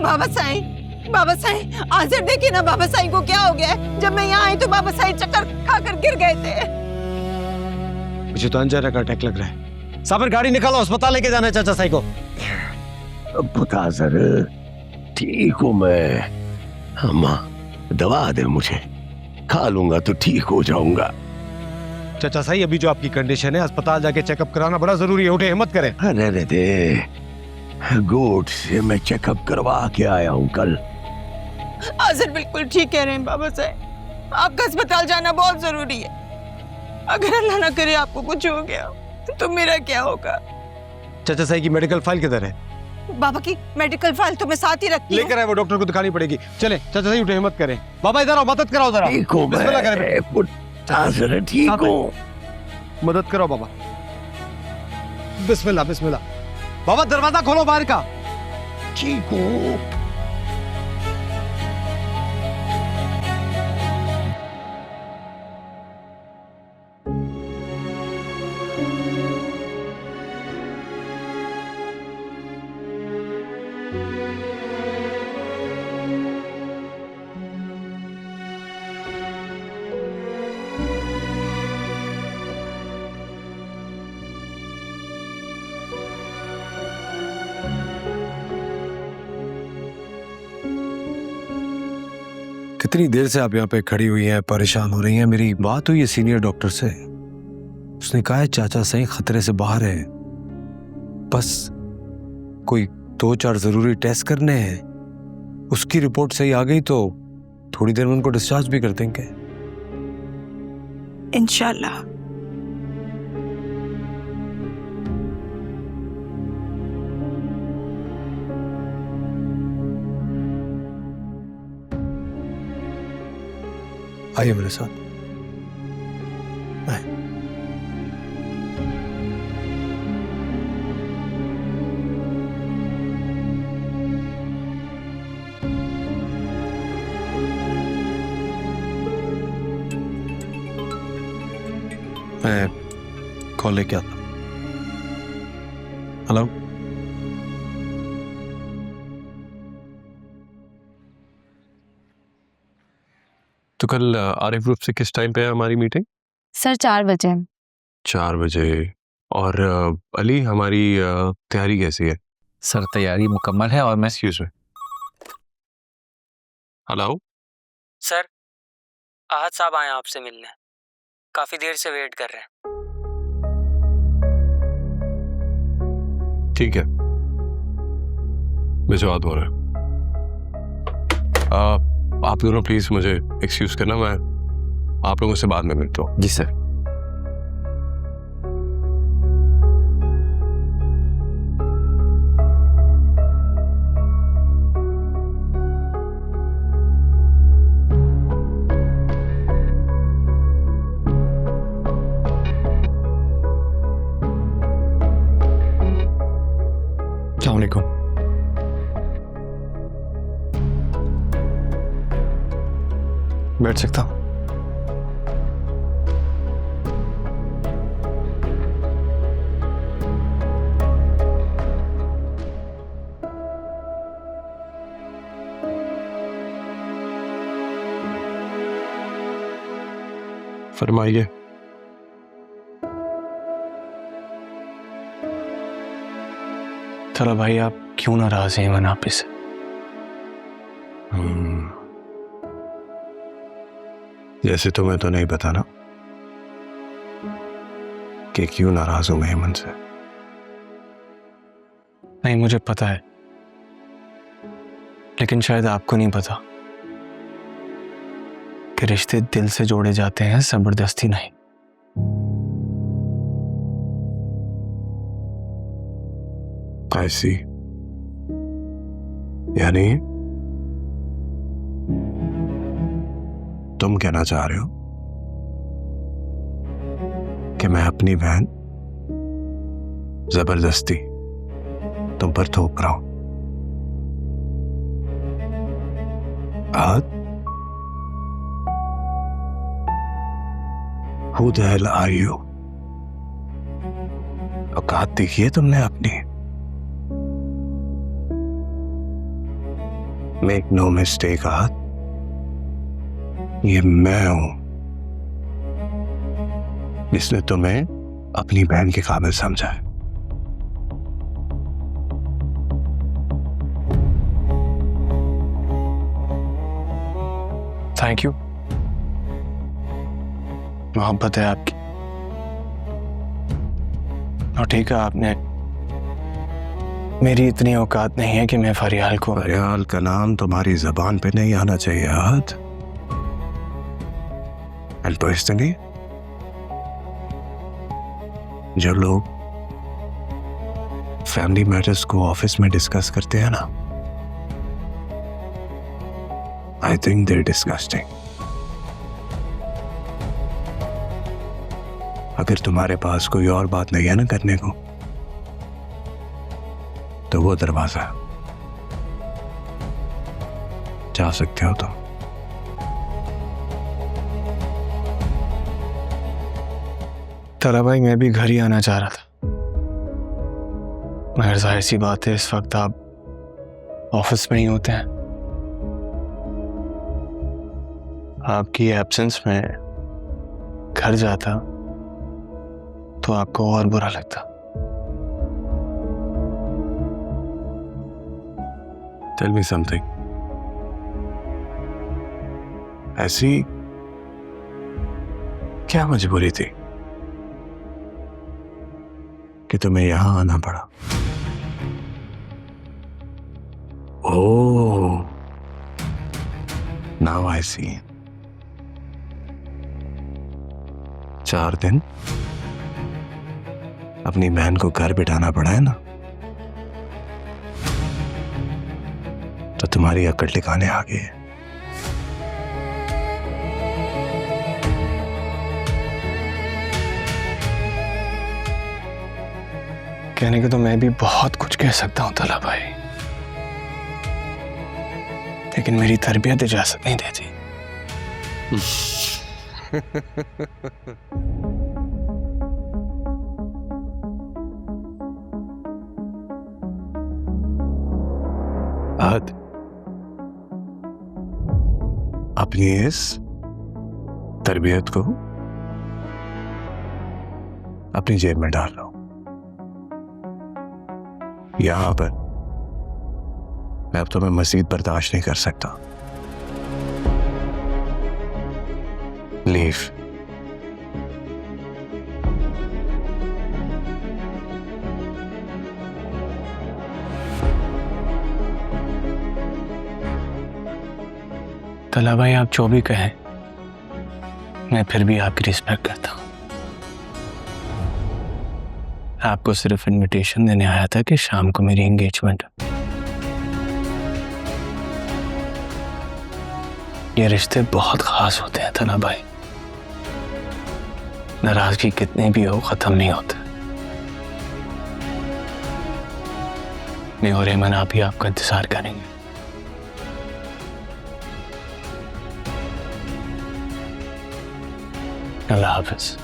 बाबा साईं आजिर देखिए ना, बाबा साईं को क्या हो गया है? जब मैं यहाँ आई तो बाबा साईं चक्कर खाकर गिर गए थे। मुझे तो अंजाना का अटैक लग रहा है। साबिर गाड़ी निकालो, अस्पताल लेके जाना है चाचा साईं को। बता सर, ठीक हूँ मैं। अम्मा दवा दे मुझे, खा लूंगा तो ठीक हो जाऊंगा। चाचा साईं अभी जो आपकी कंडीशन है, अस्पताल जाके चेकअप कराना बड़ा जरूरी है। उठे, हिम्मत करें। अरे दे, गोट से मैं चेकअप करवा के आया हूँ कल। आजिर बिल्कुल ठीक कह रहे हैं बाबा साईं, आपका अस्पताल जाना बहुत जरूरी है। अगर अल्लाह ना करे आपको कुछ हो गया तो मेरा क्या होगा? चाचा साईं की मेडिकल फाइल किधर है? बाबा की मेडिकल फाइल तो मैं साथ ही रखती हूँ। लेकर आए, वो डॉक्टर को दिखानी पड़ेगी। चले चाचा साईं, उठे, हिम्मत करें। बाबा इधर आओ, मदद कराओ जरा। ठीक हूँ बिस्मिल्लाह करें। मैं, ठीक हूँ। मदद करो बाबा। बिस्मिल्लाह बिस्मिल्लाह। बाबा दरवाजा खोलो बाहर का। ठीक हूँ। कितनी देर से आप यहाँ पे खड़ी हुई हैं, परेशान हो रही हैं? मेरी बात हुई है सीनियर डॉक्टर से, उसने कहा है चाचा साईं खतरे से बाहर है, बस कोई 2-4 जरूरी टेस्ट करने हैं, उसकी रिपोर्ट सही आ गई तो थोड़ी देर में उनको डिस्चार्ज भी कर देंगे इंशाल्लाह। आइए मेरे साथ। आइए। मैं कॉल लेके आता। हेलो, तो कल आरिफ ग्रुप से किस टाइम पे है हमारी मीटिंग? सर 4 बजे। 4 बजे। और अली, हमारी तैयारी कैसी है? सर तैयारी मुकम्मल है और मैं excuse me. Hello sir, Ahad साहब आए आपसे मिलने, काफी देर से वेट कर रहे हैं। ठीक है, भिजवा दो रहे। आप दोनों प्लीज मुझे एक्सक्यूज करना, मैं आप लोगों से बाद में मिलता हूँ। जी सर। अस्सलाम वालेकुम। बैठ सकता हूँ? फरमाइए। चलो भाई, आप क्यों नाराज हैं इमन आप से? जैसे तुम्हें तो नहीं पता ना कि क्यों नाराज हूं मैं हेमंत से। नहीं, मुझे पता है, लेकिन शायद आपको नहीं पता कि रिश्ते दिल से जोड़े जाते हैं, जबरदस्ती नहीं। कैसी? यानी तुम कहना चाह रहे हो कि मैं अपनी बहन जबरदस्ती तुम पर थोप रहा हूं? Who the hell are you? औकात देखिए तुमने अपनी। मेक नो मिस्टेक आहत, ये मैं हूं जिसने तुम्हें अपनी बहन के काबिल समझा है। Thank you. मोहब्बत है आपकी। और ठीक है, आपने मेरी इतनी औकात नहीं है कि मैं फरियाल को। फरियाल का नाम तुम्हारी जबान पे नहीं आना चाहिए आहत। एंड पर्सनली जो लोग फैमिली मैटर्स को ऑफिस में डिस्कस करते हैं ना, आई थिंक देयर डिस्गस्टिंग। अगर तुम्हारे पास कोई और बात नहीं है ना करने को, तो वो दरवाजा जा सकते हो तुम। तला भाई, मैं भी घर ही आना चाह रहा था, मगर जाहिर सी बात है इस वक्त आप ऑफिस में ही होते हैं। आपकी एब्सेंस में घर जाता तो आपको और बुरा लगता। Tell me something. ऐसी क्या मजबूरी थी कि तुम्हें यहां आना पड़ा? ओह, नाउ आई सी। 4 दिन अपनी बहन को घर बिठाना पड़ा है ना, तो तुम्हारी अकड़ ठिकाने आ गई है। कहने को तो मैं भी बहुत कुछ कह सकता हूं तला भाई, लेकिन मेरी तरबियत इजाजत नहीं देती। आहत, अपनी इस तरबियत को अपनी जेब में डाल लो। यहां पर मैं अब तुम्हें मजीद बर्दाश्त नहीं कर सकता। लीव। तला भाई, आप जो भी कहें, मैं फिर भी आपकी रिस्पेक्ट करता हूं। आपको सिर्फ इनविटेशन देने आया था कि शाम को मेरी एंगेजमेंट। ये रिश्ते बहुत खास होते हैं तला भाई, नाराजगी कितनी भी हो खत्म नहीं होता। मैं और एमन आप ही आपका इंतजार करेंगे। अल्लाह हाफिज।